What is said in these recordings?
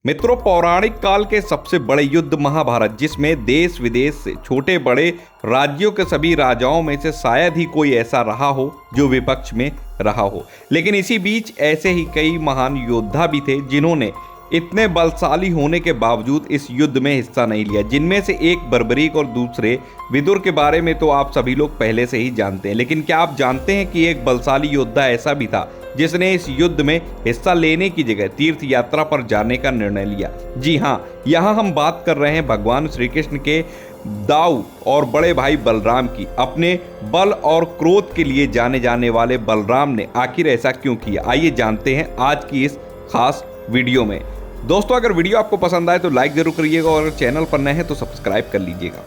मित्रों, पौराणिक काल के सबसे बड़े युद्ध महाभारत, जिसमें देश विदेश से छोटे बड़े राज्यों के सभी राजाओं में से शायद ही कोई ऐसा रहा हो जो विपक्ष में रहा हो। लेकिन इसी बीच ऐसे ही कई महान योद्धा भी थे जिन्होंने इतने बलशाली होने के बावजूद इस युद्ध में हिस्सा नहीं लिया। जिनमें से एक बर्बरीक और दूसरे विदुर के बारे में तो आप सभी लोग पहले से ही जानते हैं। लेकिन क्या आप जानते हैं कि एक बलशाली योद्धा ऐसा भी था जिसने इस युद्ध में हिस्सा लेने की जगह तीर्थ यात्रा पर जाने का निर्णय लिया? जी हाँ, यहाँ हम बात कर रहे हैं भगवान श्री कृष्ण के दाऊ और बड़े भाई बलराम की। अपने बल और क्रोध के लिए जाने जाने वाले बलराम ने आखिर ऐसा क्यों किया, आइए जानते हैं आज की इस खास वीडियो में। दोस्तों, अगर वीडियो आपको पसंद आए तो लाइक जरूर करिएगा और अगर चैनल पर नए हैं तो सब्सक्राइब कर लीजिएगा।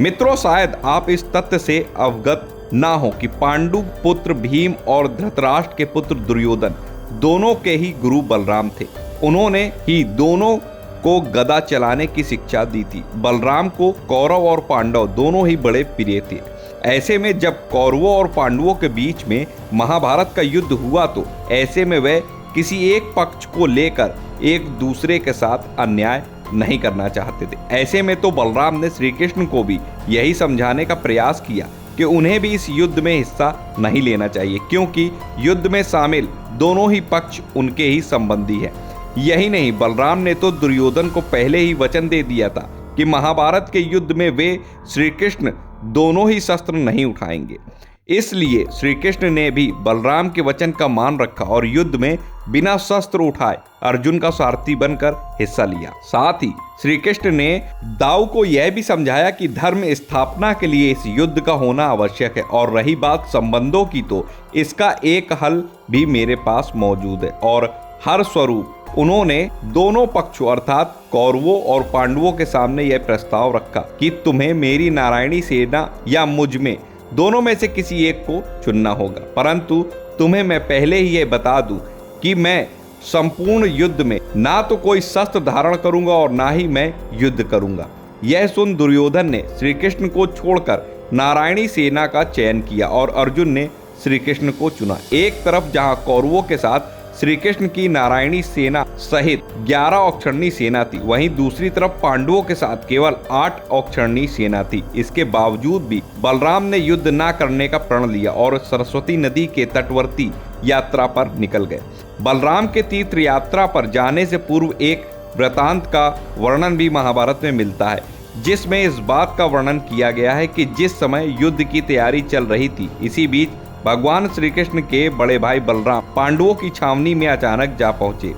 मित्रों, शायद आप इस तथ्य से अवगत ना हो कि पांडु पुत्र भीम और धृतराष्ट्र के पुत्र दुर्योधन दोनों के ही गुरु बलराम थे। उन्होंने ही दोनों को गदा चलाने की शिक्षा दी थी। बलराम को कौरव और पांडव दोनों ही बड़े प्रिय थे। ऐसे में जब कौरवों और पांडवों के बीच में महाभारत का युद्ध हुआ तो ऐसे में वे किसी एक पक्ष को लेकर एक दूसरे के साथ अन्याय नहीं करना चाहते थे। ऐसे में तो बलराम ने श्री कृष्ण को भी यही समझाने का प्रयास किया कि उन्हें भी इस युद्ध में हिस्सा नहीं लेना चाहिए, क्योंकि युद्ध में शामिल दोनों ही पक्ष उनके ही संबंधी हैं। यही नहीं, बलराम ने तो दुर्योधन को पहले ही वचन दे दिया था कि महाभारत के युद्ध में वे श्री कृष्ण दोनों ही शस्त्र नहीं उठाएंगे। इसलिए श्री कृष्ण ने भी बलराम के वचन का मान रखा और युद्ध में बिना शस्त्र उठाए अर्जुन का सारथी बनकर हिस्सा लिया। साथ ही श्री कृष्ण ने दाऊ को यह भी समझाया कि धर्म स्थापना के लिए इस युद्ध का होना आवश्यक है। और रही बात संबंधों की, तो इसका एक हल भी मेरे पास मौजूद है। और हर स्वरूप उन्होंने दोनों पक्षों अर्थात कौरवों और पांडवों के सामने यह प्रस्ताव रखा कि तुम्हें मेरी नारायणी सेना या मुझ में दोनों में से किसी एक को चुनना होगा। परंतु तुम्हें मैं पहले ही यह बता दूं कि मैं संपूर्ण युद्ध में ना तो कोई शस्त्र धारण करूंगा और ना ही मैं युद्ध करूंगा। यह सुन दुर्योधन ने श्री कृष्ण को छोड़कर नारायणी सेना का चयन किया और अर्जुन ने श्री कृष्ण को चुना। एक तरफ जहां कौरवों के साथ श्री कृष्ण की नारायणी सेना सहित 11 औक्षणी सेना थी, वहीं दूसरी तरफ पांडवों के साथ केवल 8 औक्षणी सेना थी। इसके बावजूद भी बलराम ने युद्ध न करने का प्रण लिया और सरस्वती नदी के तटवर्ती यात्रा पर निकल गए। बलराम के तीर्थ यात्रा पर जाने से पूर्व एक वृतांत का वर्णन भी महाभारत में मिलता है, जिसमें इस बात का वर्णन किया गया है कि जिस समय युद्ध की तैयारी चल रही थी, इसी बीच भगवान श्री कृष्ण के बड़े भाई बलराम पांडवों की छावनी में अचानक जा पहुंचे।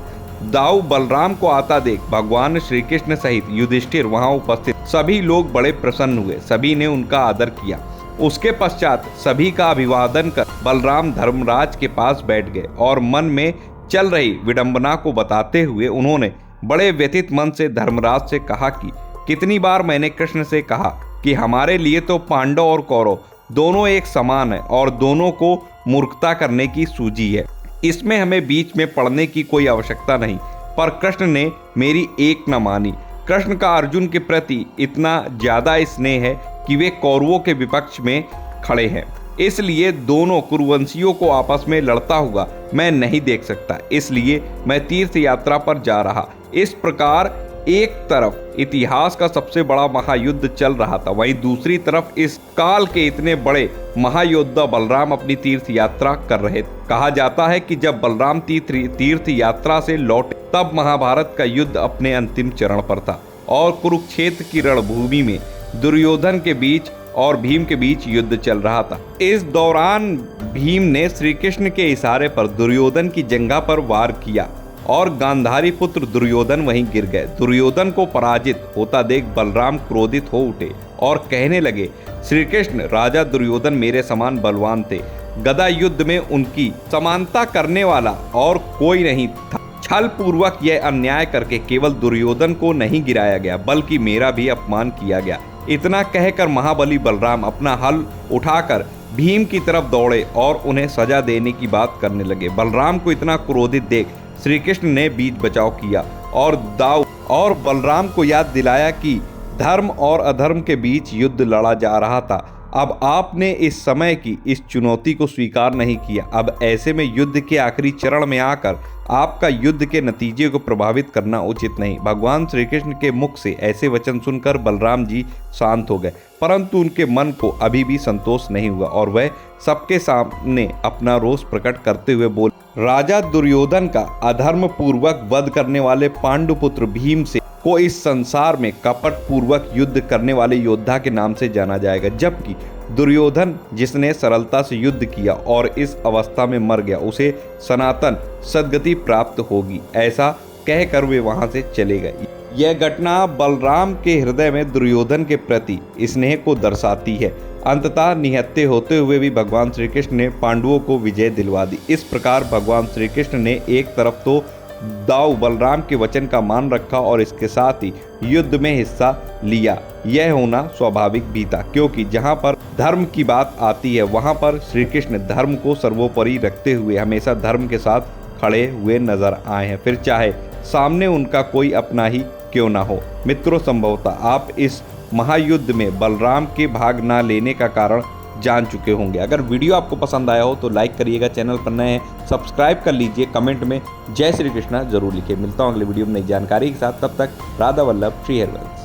दाऊ बलराम को आता देख भगवान श्री कृष्ण सहित युधिष्ठिर वहां उपस्थित सभी लोग बड़े प्रसन्न हुए। सभी ने उनका आदर किया। उसके पश्चात सभी का अभिवादन कर बलराम धर्मराज के पास बैठ गए और मन में चल रही विडंबना को बताते हुए उन्होंने बड़े व्यथित मन से धर्मराज से कहा कि कितनी बार मैंने कृष्ण से कहा कि हमारे लिए तो पांडव और कौरव दोनों एक समान है और दोनों को मूर्खता करने की सूझी है। इसमें हमें बीच में पड़ने की कोई आवश्यकता नहीं। पर कृष्ण ने मेरी एक न मानी। कृष्ण का अर्जुन के प्रति इतना ज्यादा स्नेह है कि वे कौरवों के विपक्ष में खड़े हैं। इसलिए दोनों कुरुवंशियों को आपस में लड़ता हुआ मैं नहीं देख सकता। इसलिए मैं तीर्थ यात्रा पर जा रहा। इस प्रकार एक तरफ इतिहास का सबसे बड़ा महायुद्ध चल रहा था, वहीं दूसरी तरफ इस काल के इतने बड़े महायोद्धा बलराम अपनी तीर्थ यात्रा कर रहे थे। कहा जाता है कि जब बलराम तीर्थ यात्रा से लौटे तब महाभारत का युद्ध अपने अंतिम चरण पर था और कुरुक्षेत्र की रणभूमि में दुर्योधन के बीच और भीम के बीच युद्ध चल रहा था। इस दौरान भीम ने श्री कृष्ण के इशारे पर दुर्योधन की जंघा पर वार किया और गांधारी पुत्र दुर्योधन वहीं गिर गए। दुर्योधन को पराजित होता देख बलराम क्रोधित हो उठे और कहने लगे, श्री कृष्ण राजा दुर्योधन मेरे समान बलवान थे। गदा युद्ध में उनकी समानता करने वाला और कोई नहीं था। छल पूर्वक यह अन्याय करके केवल दुर्योधन को नहीं गिराया गया बल्कि मेरा भी अपमान किया गया। इतना कहकर महाबली बलराम अपना हल उठाकर भीम की तरफ दौड़े और उन्हें सजा देने की बात करने लगे। बलराम को इतना क्रोधित देख श्री कृष्ण ने बीच बचाव किया और दाऊ और बलराम को याद दिलाया कि धर्म और अधर्म के बीच युद्ध लड़ा जा रहा था। अब आपने इस समय की इस चुनौती को स्वीकार नहीं किया। अब ऐसे में युद्ध के आखिरी चरण में आकर आपका युद्ध के नतीजे को प्रभावित करना उचित नहीं। भगवान श्री कृष्ण के मुख से ऐसे वचन सुनकर बलराम जी शांत हो गए, परंतु उनके मन को अभी भी संतोष नहीं हुआ और वह सबके सामने अपना रोष प्रकट करते हुए बोले, राजा दुर्योधन का अधर्म पूर्वक वध करने वाले पांडुपुत्र भीम से को इस संसार में कपट पूर्वक युद्ध करने वाले योद्धा के नाम से जाना जाएगा, जबकि दुर्योधन जिसने सरलता से युद्ध किया और इस अवस्था में मर गया उसे सनातन सद्गति प्राप्त होगी। ऐसा कहकर वे वहां से चले गए। यह घटना बलराम के हृदय में दुर्योधन के प्रति स्नेह को दर्शाती है। अंततः निहत्थे होते हुए भी भगवान श्री कृष्ण ने पांडवों को विजय दिलवा दी। इस प्रकार भगवान श्री कृष्ण ने एक तरफ तो दाऊ बलराम के वचन का मान रखा और इसके साथ ही युद्ध में हिस्सा लिया। यह होना स्वाभाविक भी था, क्योंकि जहां पर धर्म की बात आती है वहां पर श्री कृष्ण धर्म को सर्वोपरि रखते हुए हमेशा धर्म के साथ खड़े हुए नजर आए हैं, फिर चाहे सामने उनका कोई अपना ही क्यों ना हो। मित्रों, संभवतः आप इस महायुद्ध में बलराम के भाग ना लेने का कारण जान चुके होंगे। अगर वीडियो आपको पसंद आया हो तो लाइक करिएगा, चैनल पर नए हैं सब्सक्राइब कर लीजिए, कमेंट में जय श्री कृष्णा जरूर लिखिए। मिलता हूँ अगले वीडियो में नई जानकारी के साथ, तब तक राधा वल्लभ श्री हरवंश।